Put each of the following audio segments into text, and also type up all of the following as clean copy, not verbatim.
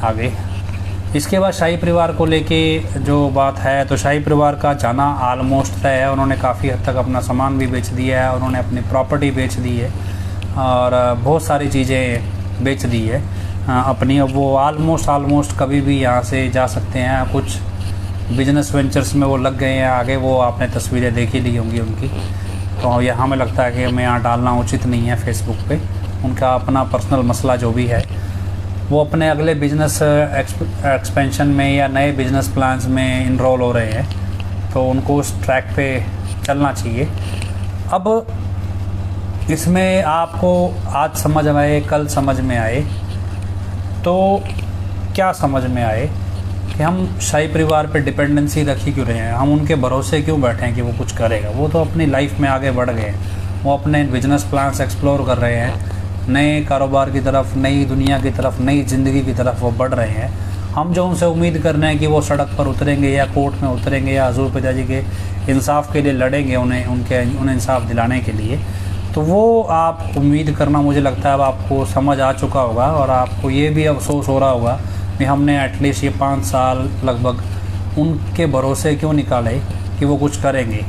आगे। इसके बाद शाही परिवार को लेके जो बात है, तो शाही परिवार का जाना आलमोस्ट तय है। उन्होंने काफ़ी हद तक अपना सामान भी बेच दिया है, उन्होंने अपनी प्रॉपर्टी बेच दी है और बहुत सारी चीज़ें बेच दी है अपनी। अब वो आलमोस्ट कभी भी यहाँ से जा सकते हैं। कुछ बिजनेस वेंचर्स में वो लग गए हैं आगे, वो आपने तस्वीरें देखी ली होंगी उनकी। तो यहाँ हमें लगता है कि हमें यहाँ डालना उचित नहीं है फेसबुक पे। उनका अपना पर्सनल मसला जो भी है, वो अपने अगले बिजनेस एक्सपेंशन में या नए बिजनेस प्लान्स में इनरोल हो रहे हैं, तो उनको उस ट्रैक पे चलना चाहिए। अब इसमें आपको आज समझ में आए, कल समझ में आए, तो क्या समझ में आए कि हम शाही परिवार पे डिपेंडेंसी रखी क्यों रहे हैं, हम उनके भरोसे क्यों बैठे हैं कि वो कुछ करेगा। वो तो अपनी लाइफ में आगे बढ़ गए हैं, वो अपने बिजनेस प्लान्स एक्सप्लोर कर रहे हैं, नए कारोबार की तरफ, नई दुनिया की तरफ, नई ज़िंदगी की तरफ वो बढ़ रहे हैं। हम जो उनसे उम्मीद कर रहे हैं कि वो सड़क पर उतरेंगे या कोर्ट में उतरेंगे या हजूर पिताजी के इंसाफ के लिए लड़ेंगे, उन्हें इंसाफ दिलाने के लिए, तो वो आप उम्मीद करना, मुझे लगता है अब आपको समझ आ चुका होगा और आपको ये भी अफसोस हो रहा होगा कि हमने एटलीस्ट ये 5 साल लगभग उनके भरोसे क्यों निकाले कि वो कुछ करेंगे।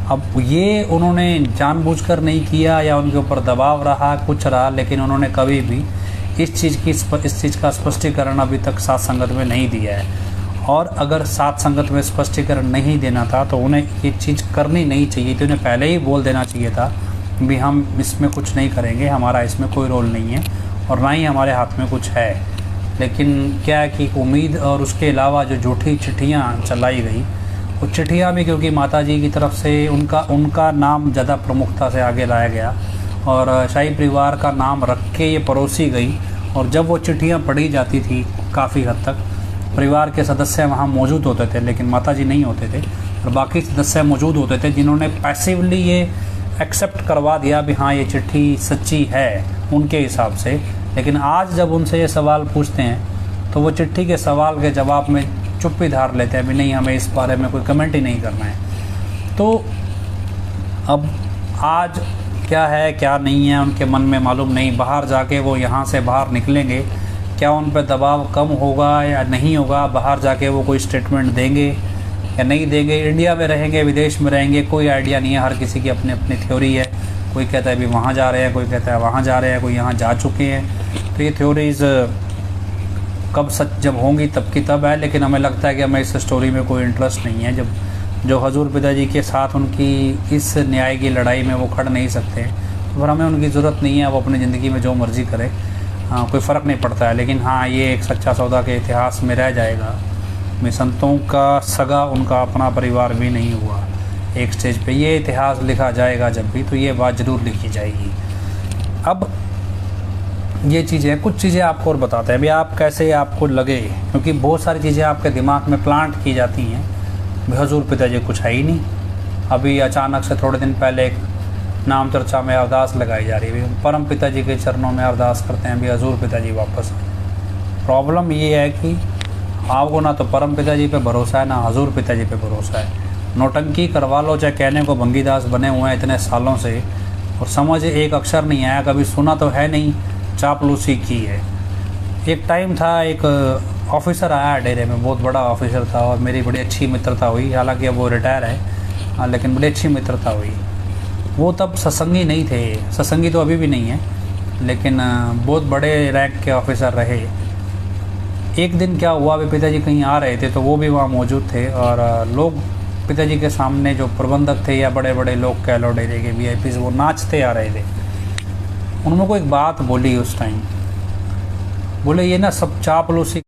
अब ये उन्होंने जानबूझकर नहीं किया या उनके ऊपर दबाव रहा, कुछ रहा, लेकिन उन्होंने कभी भी इस चीज़ का स्पष्टीकरण अभी तक साथ संगत में नहीं दिया है। और अगर साथ संगत में स्पष्टीकरण नहीं देना था तो उन्हें ये चीज़ करनी नहीं चाहिए थी। उन्हें पहले ही बोल देना चाहिए था भी हम इसमें कुछ नहीं करेंगे, हमारा इसमें कोई रोल नहीं है और ना ही हमारे हाथ में कुछ है। लेकिन क्या है कि उम्मीद और उसके अलावा जो झूठी चिट्ठियाँ चलाई गई, वो चिट्ठियाँ भी क्योंकि माताजी की तरफ से उनका नाम ज़्यादा प्रमुखता से आगे लाया गया और शाही परिवार का नाम रख के ये परोसी गई। और जब वो चिट्ठियाँ पढ़ी जाती थी, काफ़ी हद तक परिवार के सदस्य वहाँ मौजूद होते थे, लेकिन माताजी नहीं होते थे और बाकी सदस्य मौजूद होते थे जिन्होंने पैसिवली ये एक्सेप्ट करवा दिया भी हाँ ये चिट्ठी सच्ची है उनके हिसाब से। लेकिन आज जब उनसे ये सवाल पूछते हैं तो वो चिट्ठी के सवाल के जवाब में चुप्पी धार लेते हैं भी नहीं, हमें इस बारे में कोई कमेंट ही नहीं करना है। तो अब आज क्या है क्या नहीं है उनके मन में मालूम नहीं। बाहर जाके वो यहाँ से बाहर निकलेंगे, क्या उन पर दबाव कम होगा या नहीं होगा, बाहर जाके वो कोई स्टेटमेंट देंगे या नहीं देंगे, इंडिया में रहेंगे विदेश में रहेंगे, कोई आइडिया नहीं है। हर किसी की अपनी अपनी थ्योरी है। कोई कहता है भी वहाँ जा रहे हैं, कोई कहता है वहाँ जा रहे हैं, कोई यहाँ जा चुके हैं। तो ये थ्योरीज़ कब सच जब होंगी तब की तब है। लेकिन हमें लगता है कि हमें इस स्टोरी में कोई इंटरेस्ट नहीं है। जब जो हजूर पिताजी के साथ उनकी इस न्याय की लड़ाई में वो खड़ नहीं सकते हैं तो फिर हमें उनकी ज़रूरत नहीं है। वो अपनी ज़िंदगी में जो मर्ज़ी करे, कोई फ़र्क नहीं पड़ता है। लेकिन हाँ, ये एक सच्चा सौदा के इतिहास में रह जाएगा। में संतों का सगा उनका अपना परिवार भी नहीं हुआ। एक स्टेज पे ये इतिहास लिखा जाएगा जब भी, तो ये बात ज़रूर लिखी जाएगी। अब ये चीज़ें, कुछ चीज़ें आपको और बताते हैं भी आप कैसे आपको लगे, क्योंकि बहुत सारी चीज़ें आपके दिमाग में प्लांट की जाती हैं भी हजूर पिताजी कुछ है ही नहीं। अभी अचानक से थोड़े दिन पहले एक नाम चर्चा में अरदास लगाई जा रही है, परम पिताजी के चरणों में अरदास करते हैं भी हजूर पिताजी वापस आए। प्रॉब्लम ये है कि आपको ना तो परम पिताजी पे भरोसा है ना हजूर पिताजी पे भरोसा है। नौटंकी करवा लो, चाहे कहने को भंगीदास बने हुए हैं इतने सालों से, और समझ एक अक्षर नहीं आया, कभी सुना तो है नहीं, चापलूसी की है। एक टाइम था, एक ऑफिसर आया डेरे में, बहुत बड़ा ऑफिसर था और मेरी बड़ी अच्छी मित्रता हुई। हालांकि अब वो रिटायर है, लेकिन बड़ी अच्छी मित्रता हुई। वो तब सत्संगी नहीं थे, सत्संगी तो अभी भी नहीं है, लेकिन बहुत बड़े रैंक के ऑफिसर रहे। एक दिन क्या हुआ, वे पिताजी कहीं आ रहे थे तो वो भी वहाँ मौजूद थे और लोग पिताजी के सामने जो प्रबंधक थे या बड़े बड़े लोग कह लो डेरे के वीआईपीज़, वो नाचते आ रहे थे। उन्होंने को एक बात बोली उस टाइम, बोले ये ना सब चापलूसी